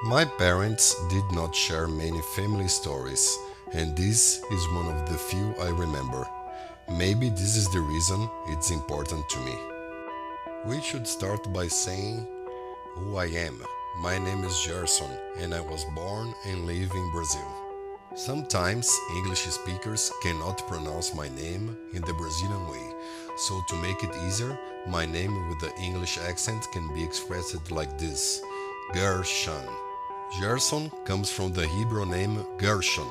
My parents did not share many family stories, and this is one of the few I remember. Maybe this is the reason it's important to me. We should start by saying who I am. My name is Gerson, and I was born and live in Brazil. Sometimes English speakers cannot pronounce my name in the Brazilian way, so to make it easier, my name with the English accent can be expressed like this: Gershon. Gerson comes from the Hebrew name Gershon.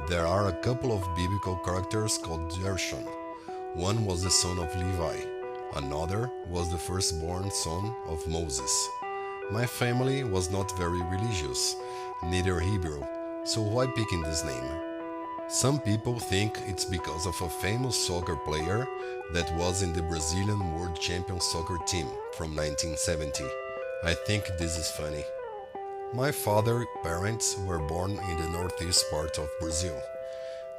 There are a couple of biblical characters called Gershon. One was the son of Levi, another was the firstborn son of Moses. My family was not very religious, neither Hebrew, so why picking this name? Some people think it's because of a famous soccer player that was in the Brazilian World Champion soccer team from 1970. I think this is funny. My father's parents were born in the northeast part of Brazil.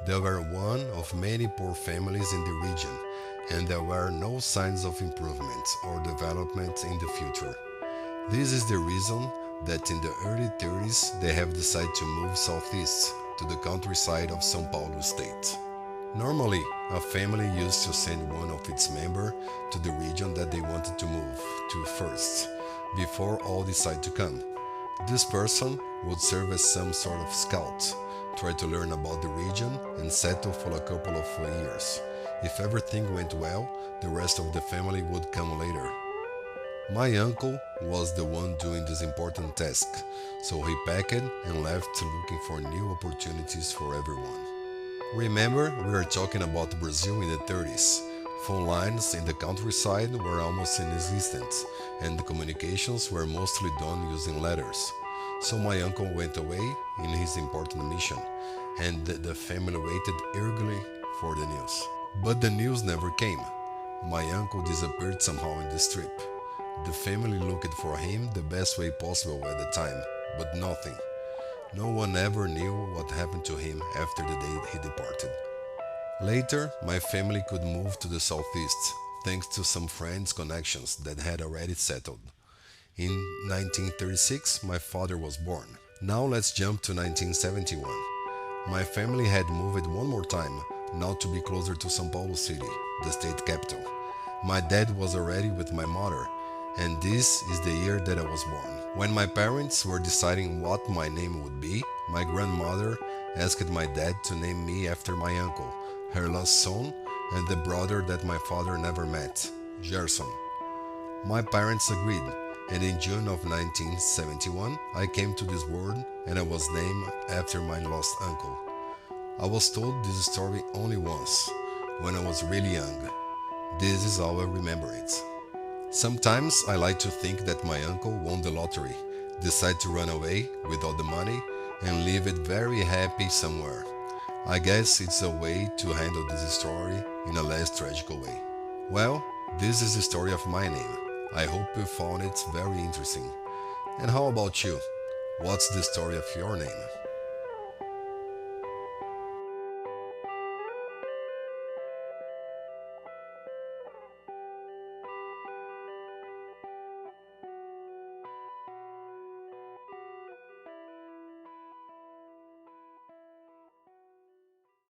They were one of many poor families in the region, and there were no signs of improvement or development in the future. This is the reason that in the early 30s they have decided to move southeast to the countryside of São Paulo state. Normally, a family used to send one of its members to the region that they wanted to move to first, before all decide to come. This person would serve as some sort of scout, try to learn about the region and settle for a couple of years. If everything went well, the rest of the family would come later. My uncle was the one doing this important task, so he packed and left looking for new opportunities for everyone. Remember, we are talking about Brazil in the 30s. Phone lines in the countryside were almost inexistent, and the communications were mostly done using letters. So my uncle went away in his important mission, and the family waited eagerly for the news. But the news never came. My uncle disappeared somehow in this trip. The family looked for him the best way possible at the time, but nothing. No one ever knew what happened to him after the day he departed. Later, my family could move to the southeast, thanks to some friends' connections that had already settled. In 1936, my father was born. Now let's jump to 1971. My family had moved one more time, now to be closer to São Paulo City, the state capital. My dad was already with my mother, and this is the year that I was born. When my parents were deciding what my name would be, my grandmother asked my dad to name me after my uncle, her lost son, and the brother that my father never met, Gerson. My parents agreed, and in June of 1971, I came to this world and I was named after my lost uncle. I was told this story only once, when I was really young. This is how I remember it. Sometimes I like to think that my uncle won the lottery, decided to run away with all the money, and leave it very happy somewhere. I guess it's a way to handle this story in a less tragical way. Well, this is the story of my name. I hope you found it very interesting. And how about you? What's the story of your name?